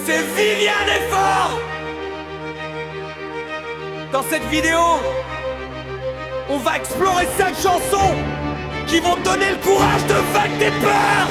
c'est Viviane Effort. Dans cette vidéo, on va explorer 5 chansons qui vont te donner le courage de vaincre tes peurs.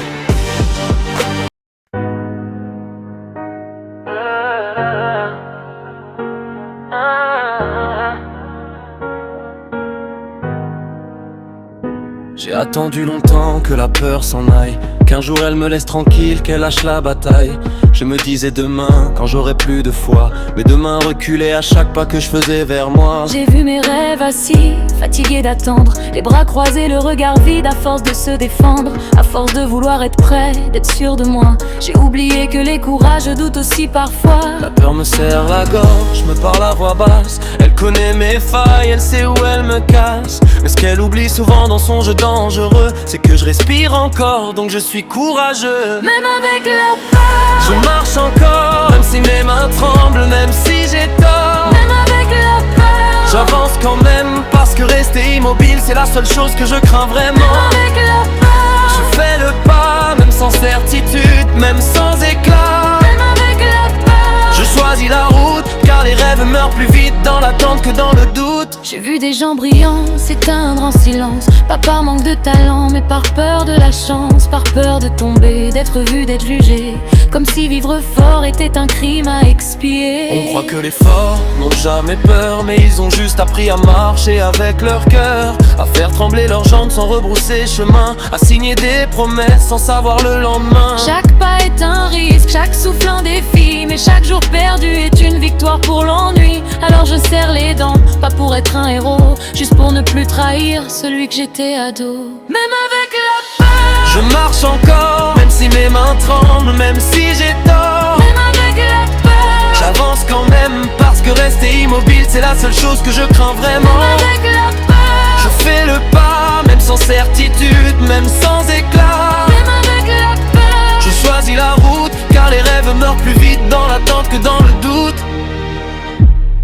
J'ai attendu longtemps que la peur s'en aille, qu'un jour elle me laisse tranquille, qu'elle lâche la bataille. Je me disais demain, quand j'aurai plus de foi, mais demain reculait à chaque pas que je faisais vers moi. J'ai vu mes rêves assis, fatigués d'attendre, les bras croisés, le regard vide à force de se défendre. À force de vouloir être prêt, d'être sûr de moi, j'ai oublié que les courageux doutent aussi parfois. La peur me serre la gorge, me parle à voix basse. Elle connaît mes failles, elle sait où elle me casse. Mais ce qu'elle oublie souvent dans son jeu dangereux, c'est que je respire encore, donc je suis courageux. Même avec la peur, je marche encore, même si mes mains tremblent, même si j'ai tort. même avec la peur, j'avance quand même, parce que rester immobile, c'est la seule chose que je crains vraiment. même avec la peur, je fais le pas, même sans certitude, même sans éclat. même avec la peur, je choisis la route, car les rêves meurent plus vite dans l'attente que dans le doute. J'ai vu des gens brillants s'éteindre en silence, pas par manque de talent, mais par peur de la chance, par peur de tomber, d'être vu, d'être jugé, comme si vivre fort était un crime à expier. On croit que les forts n'ont jamais peur, mais ils ont juste appris à marcher avec leur cœur, à faire trembler leurs jambes sans rebrousser chemin, à signer des promesses sans savoir le lendemain. Chaque pas est un risque, chaque souffle un défi, mais chaque jour perdu est une victoire pour l'ennui. Alors je serre les dents, pas pour être un héros, juste pour ne plus trahir celui que j'étais ado. Même avec la peur, je marche encore, même si mes mains tremblent, même si j'ai tort. même avec la peur, j'avance quand même, parce que rester immobile, c'est la seule chose que je crains vraiment. même avec la peur, je fais le pas, même sans certitude, même sans éclat. même avec la peur, je choisis la route, car les rêves meurent plus vite dans l'attente que dans le doute.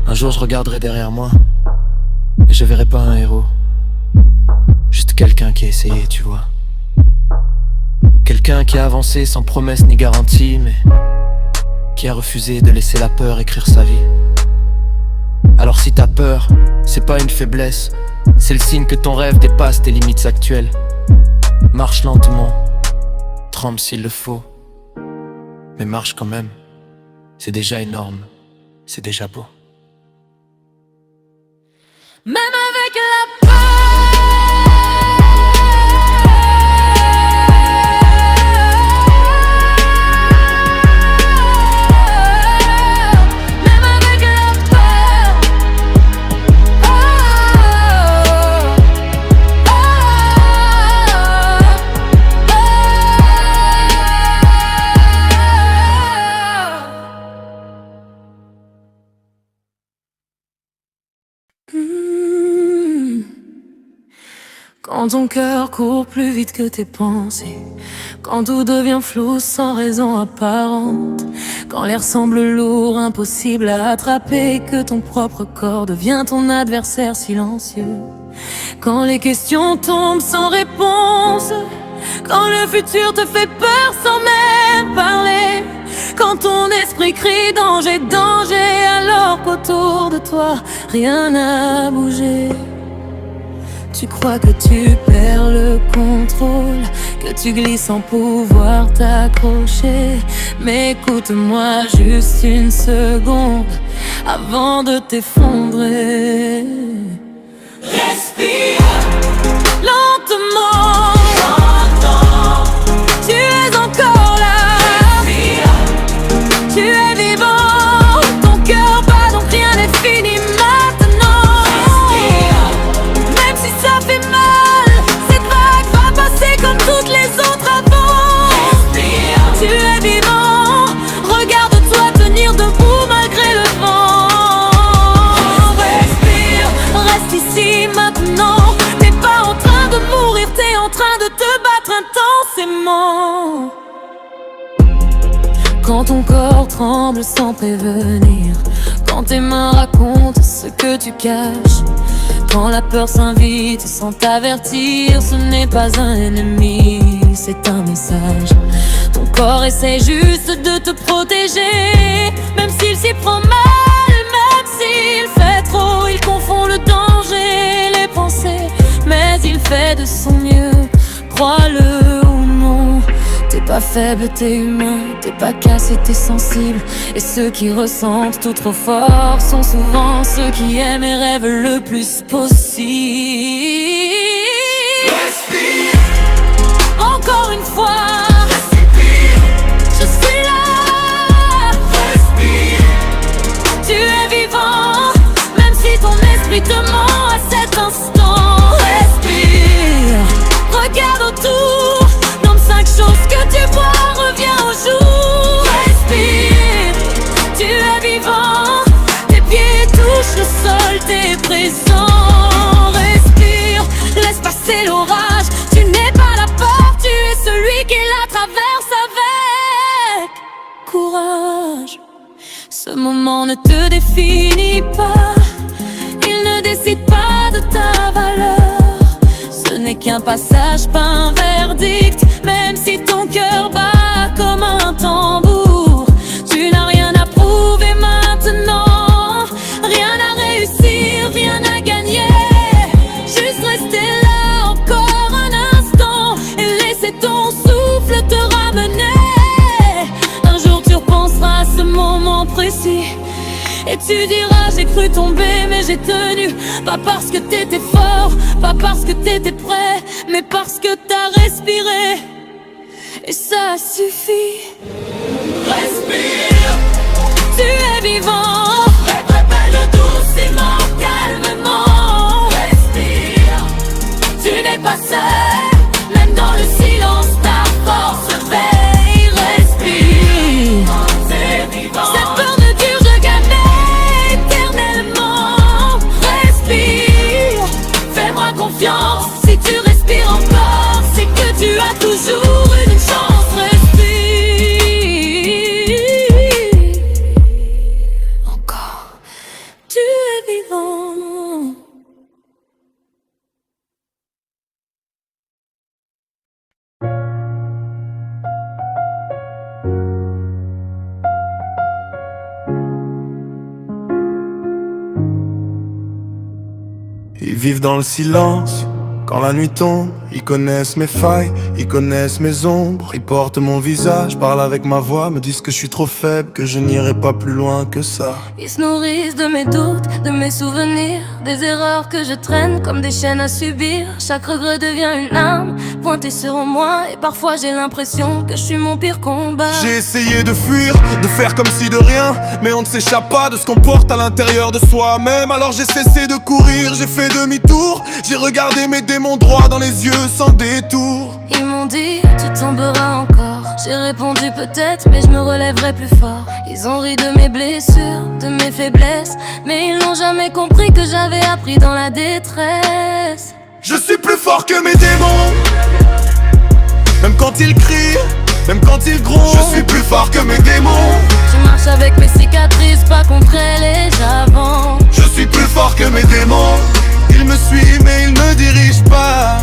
Un jour je regarderai derrière moi, et je verrai pas un héros, juste quelqu'un qui a essayé, tu vois. Quelqu'un qui a avancé sans promesse ni garantie, mais qui a refusé de laisser la peur écrire sa vie. Alors si t'as peur, c'est pas une faiblesse, c'est le signe que ton rêve dépasse tes limites actuelles. Marche lentement, tremble s'il le faut, mais marche quand même, c'est déjà énorme, c'est déjà beau. même avec la peur. Quand ton cœur court plus vite que tes pensées, quand tout devient flou sans raison apparente, quand l'air semble lourd, impossible à attraper, que ton propre corps devient ton adversaire silencieux, quand les questions tombent sans réponse, quand le futur te fait peur sans même parler, quand ton esprit crie danger, danger, alors qu'autour de toi rien n'a bougé. Tu crois que tu perds le contrôle, que tu glisses sans pouvoir t'accrocher. Mais écoute-moi juste une seconde avant de t'effondrer. Respire lentement, tu es encore là. Respire, tu es vivant, ton cœur bat donc rien n'est fini maintenant. Respire, même si ça fait mal, cette vague va passer comme toutes les autres avant. Respire, tu es vivant, regarde-toi tenir debout malgré le vent. Respire, reste ici maintenant, t'es pas en train de mourir, t'es en train de te battre intensément. Quand ton corps tremble sans prévenir, quand tes mains racontent ce que tu caches, quand la peur s'invite sans t'avertir, ce n'est pas un ennemi, c'est un message. Ton corps essaie juste de te protéger. Même s'il s'y prend mal, même s'il fait trop, il confond le danger et les pensées. Mais il fait de son mieux, crois-le ou non. T'es pas faible, t'es humain, t'es pas cassé, t'es sensible. Et ceux qui ressentent tout trop fort sont souvent ceux qui aiment et rêvent le plus possible. Respire. Encore une fois, Respire. je suis là. Respire. Tu es vivant, même si ton esprit te ment à cet instant. Respire, regarde autour, nomme 5 choses que tu vois, reviens au jour. Respire, tu es vivant, tes pieds touchent le sol, t'es présent. Respire, laisse passer l'orage, tu n'es pas la peur, tu es celui qui la traverse avec courage. Ce moment ne te définit pas, il ne décide pas de ta valeur. Ce n'est qu'un passage, pas un verdict. Même si ton cœur bat comme un tambour, tu n'as rien à prouver maintenant, rien à réussir, rien à gagner. Juste rester là encore un instant et laisser ton souffle te ramener. Un jour tu repenseras à ce moment précis et tu diras j'ai cru tomber mais j'ai tenu. Pas parce que t'étais fort, pas parce que t'étais prêt, mais parce que t'as respiré. Et ça suffit. Respire. Tu es vivant. Répète-le doucement, calmement. Respire. Tu n'es pas seul, même dans le silence ta force veille. Respire. C'est vivant. Cette peur ne dure jamais éternellement. Respire, fais-moi confiance. Si tu respires encore, c'est que tu as toujours une chance. Respire. Encore, tu es vivant. Ils vivent dans le silence. Quand la nuit tombe, ils connaissent mes failles, ils connaissent mes ombres. Ils portent mon visage, parlent avec ma voix, me disent que je suis trop faible, que je n'irai pas plus loin que ça. Ils se nourrissent de mes doutes, de mes souvenirs, des erreurs que je traîne comme des chaînes à subir. Chaque regret devient une arme pointée sur moi, et parfois j'ai l'impression que je suis mon pire combat. J'ai essayé de fuir, de faire comme si de rien, mais on ne s'échappe pas de ce qu'on porte à l'intérieur de soi-même. Alors j'ai cessé de courir, j'ai fait demi-tour, j'ai regardé mes démons droit dans les yeux sans détour. Ils m'ont dit, tu tomberas encore. J'ai répondu peut-être, mais je me relèverai plus fort. Ils ont ri de mes blessures, de mes faiblesses, mais ils n'ont jamais compris que j'avais appris dans la détresse. Je suis plus fort que mes démons, même quand ils crient, même quand ils grondent. Je suis plus fort que mes démons. Je marche avec mes cicatrices, pas contre elles et j'avance. Je suis plus fort que mes démons. Ils me suivent mais ils me dirigent pas.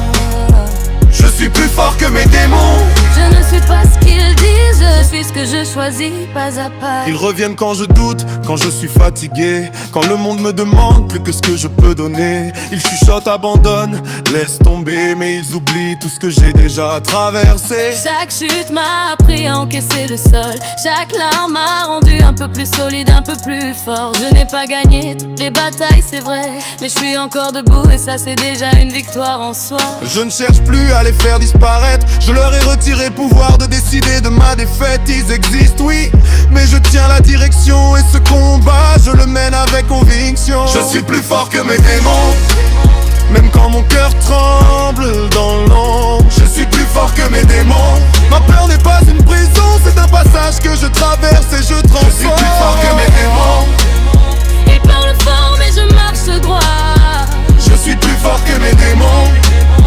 Je suis plus fort que mes démons. Je ne suis pas ce qu'ils disent, je suis ce que je choisis pas à pas. Ils reviennent quand je doute, quand je suis fatigué, quand le monde me demande plus que ce que je peux donner. Ils chuchotent, abandonnent, laissent tomber, mais ils oublient tout ce que j'ai déjà traversé. Chaque chute m'a appris à encaisser le sol. Chaque larme m'a rendu un peu plus solide, un peu plus fort. Je n'ai pas gagné toutes les batailles, c'est vrai, mais je suis encore debout et ça c'est déjà une victoire en soi. Je ne cherche plus à les faire disparaître, je leur ai retiré pouvoir de décider de ma défaite. Ils existent, oui, mais je tiens la direction et ce combat, je le mène avec conviction. Je suis plus fort que mes démons, même quand mon cœur tremble dans l'ombre. Je suis plus fort que mes démons. Ma peur n'est pas une prison, c'est un passage que je traverse et je transforme. Je suis plus fort que mes démons. Ils parlent fort mais je marche droit. Je suis plus fort que mes démons,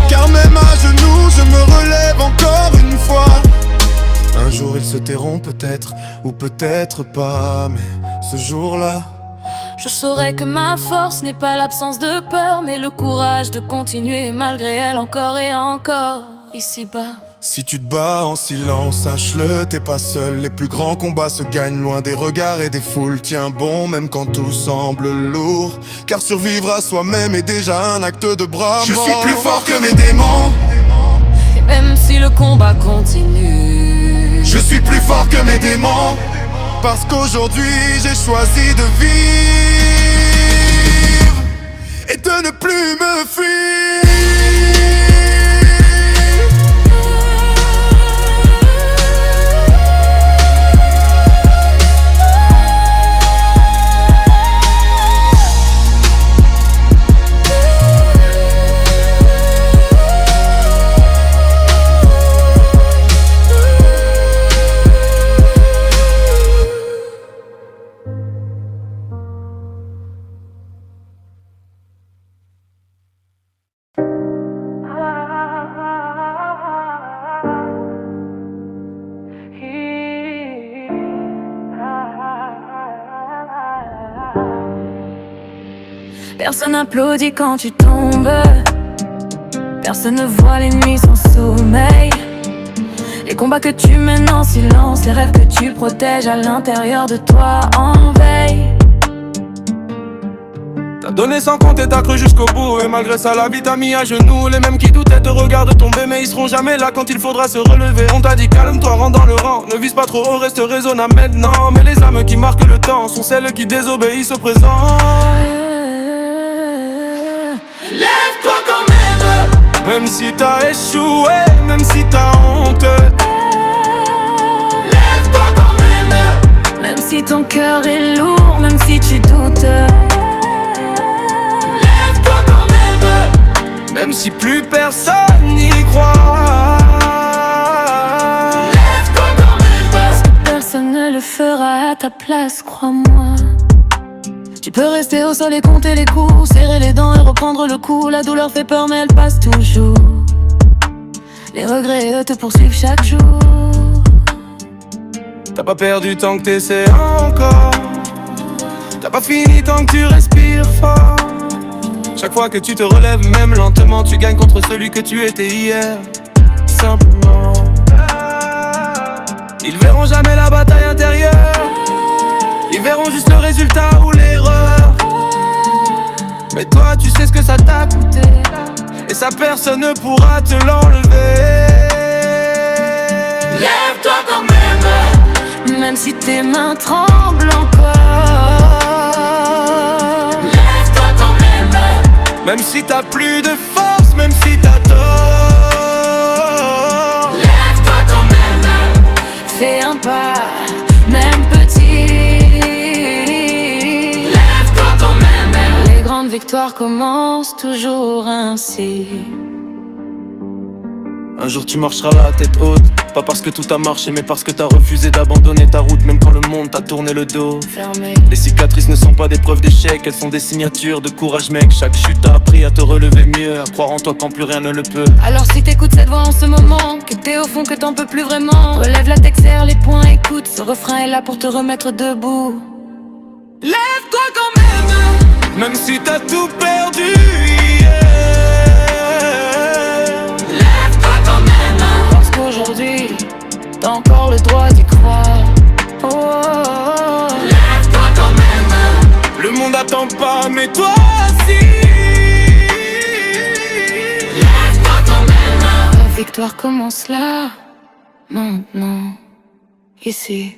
car même à genoux je me relève encore une fois. Un jour ils se tairont peut-être, ou peut-être pas, mais ce jour-là, Je saurais que ma force n'est pas l'absence de peur, mais le courage de continuer malgré elle encore et encore. Ici-bas, Si tu te bats en silence, sache-le, t'es pas seul. Les plus grands combats se gagnent loin des regards et des foules. Tiens bon, même quand tout semble lourd, car survivre à soi-même est déjà un acte de bravoure. Je suis plus fort que mes démons, Et même si le combat continue, je suis plus fort que mes démons, parce qu'aujourd'hui j'ai choisi de vivre et de ne plus me fuir. personne n'applaudit quand tu tombes, personne ne voit l'ennemi sans sommeil. Les combats que tu mènes en silence, les rêves que tu protèges à l'intérieur de toi en veille. T'as donné sans compter, t'as cru jusqu'au bout. Et malgré ça la vie t'a mis à genoux. Les mêmes qui doutaient te regardent tomber, mais ils seront jamais là quand il faudra se relever. On t'a dit calme-toi, rentre dans le rang, ne vise pas trop haut, reste raisonnable maintenant. Mais les âmes qui marquent le temps sont celles qui désobéissent au présent. Lève-toi quand même, même si t'as échoué, même si t'as honte. lève-toi quand même, même si ton cœur est lourd, même si tu doutes. Lève-toi quand même, même si plus personne n'y croit. lève-toi quand même, parce que personne ne le fera à ta place, crois-moi. Tu peux rester au sol et compter les coups, serrer les dents et reprendre le coup. La douleur fait peur mais elle passe toujours. Les regrets te poursuivent chaque jour. T'as pas perdu tant que t'essaies encore. T'as pas fini tant que tu respires fort. Chaque fois que tu te relèves, même lentement, tu gagnes contre celui que tu étais hier. Simplement. Ils verront jamais la bataille intérieure. Ils verront juste le résultat ou l'erreur. Mais toi tu sais ce que ça t'a coûté, et ça personne ne pourra te l'enlever. Lève-toi quand même, même si tes mains tremblent encore. Lève-toi quand même, même si t'as plus de force, même si t'as tort. lève-toi quand même, fais un pas, même petit. Lève-toi quand même, les grandes victoires commencent toujours ainsi. Un jour tu marcheras la tête haute, pas parce que tout a marché, mais parce que t'as refusé d'abandonner ta route, même quand le monde t'a tourné le dos. Fermé. Les cicatrices ne sont pas des preuves d'échec, elles sont des signatures de courage mec. Chaque chute t'a appris à te relever mieux, à croire en toi quand plus rien ne le peut. Alors si t'écoutes cette voix en ce moment, que t'es au fond, que t'en peux plus vraiment, relève la tête, serre les poings, écoute. Ce refrain est là pour te remettre debout. Lève-toi quand même, même si t'as tout perdu. lève-toi quand même, parce qu'aujourd'hui t'as encore le droit d'y croire. Oh, oh, oh. Lève-toi quand même, Le monde attend pas, mais toi si. lève-toi quand même. La victoire commence là, maintenant, ici.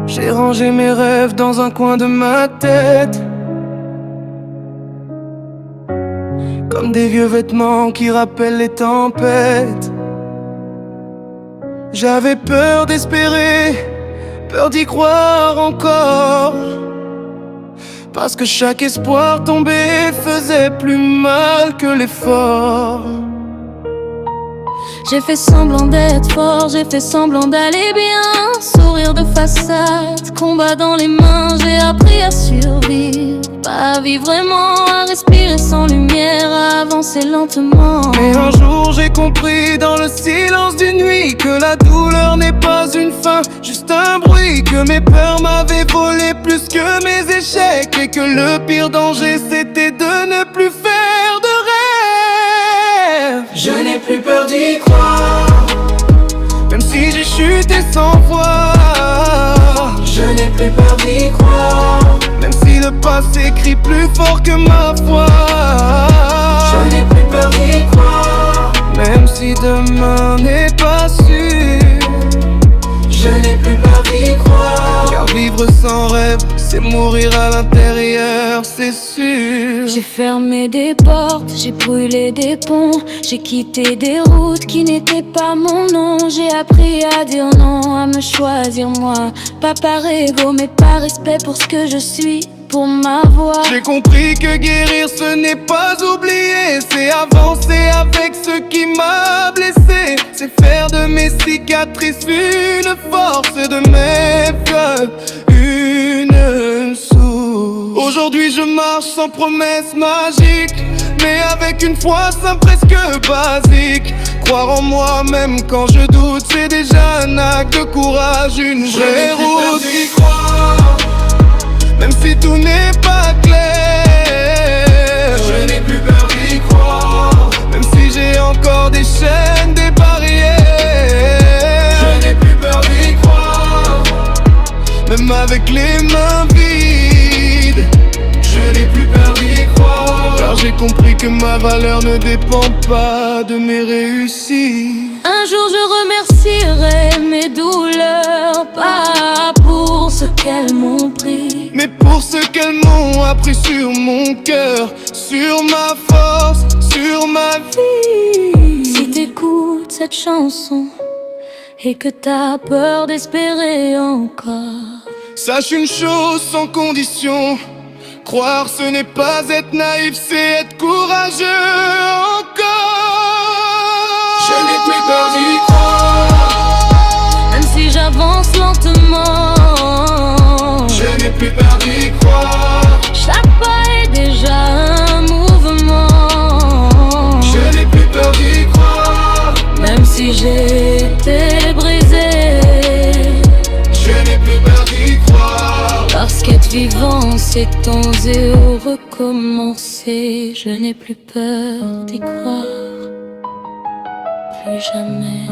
J'ai rangé mes rêves dans un coin de ma tête, comme des vieux vêtements qui rappellent les tempêtes. J'avais peur d'espérer, peur d'y croire encore, parce que chaque espoir tombé faisait plus mal que l'effort. J'ai fait semblant d'être fort, j'ai fait semblant d'aller bien. Sourire de façade, combat dans les mains. J'ai appris à survivre, pas à vivre vraiment, à respirer sans lumière, à avancer lentement. Mais un jour j'ai compris dans le silence d'une nuit que la douleur n'est pas une fin, juste un bruit. Que mes peurs m'avaient volé plus que mes échecs, et que le pire danger c'était de ne plus faire de rêve. Je n'ai plus peur d'y croire, même si j'ai chuté sans voix. Je n'ai plus peur d'y croire, même si le passé crie plus fort que ma foi. Je n'ai plus peur d'y croire, même si demain n'est pas sûr. Je n'ai plus peur d'y croire, car vivre sans rêve, c'est mourir à l'intérieur, c'est sûr. J'ai fermé des portes, j'ai brûlé des ponts, j'ai quitté des routes qui n'étaient pas mon nom. J'ai appris à dire non, à me choisir moi, pas par ego mais par respect pour ce que je suis, pour ma voix. J'ai compris que guérir ce n'est pas oublier, c'est avancer avec ce qui m'a blessé. C'est faire de mes cicatrices une force, de mes fleuves une source. Aujourd'hui je marche sans promesse magique, mais avec une foi simple presque basique. Croire en moi même quand je doute, c'est déjà un acte de courage, une vraie route. Même si tout n'est pas clair, je n'ai plus peur d'y croire. Même si j'ai encore des chaînes, des barrières, je n'ai plus peur d'y croire. Même avec les mains vides, je n'ai plus peur d'y croire, car j'ai compris que ma valeur ne dépend pas de mes réussites. Un jour je remercierai mes douleurs, pas pour ce qu'elles m'ont pris, mais pour ce qu'elles m'ont appris sur mon cœur, sur ma force, sur ma vie. Si t'écoutes cette chanson et que t'as peur d'espérer encore, sache une chose sans condition, croire ce n'est pas être naïf, c'est être courageux encore. Je n'ai plus peur d'y croire, même si j'avance lentement. Je n'ai plus peur d'y croire, Chaque pas est déjà un mouvement. je n'ai plus peur d'y croire, même si j'ai été brisé. Je n'ai plus peur d'y croire, Parce qu'être vivant c'est oser ou recommencer. Je n'ai plus peur d'y croire, plus jamais.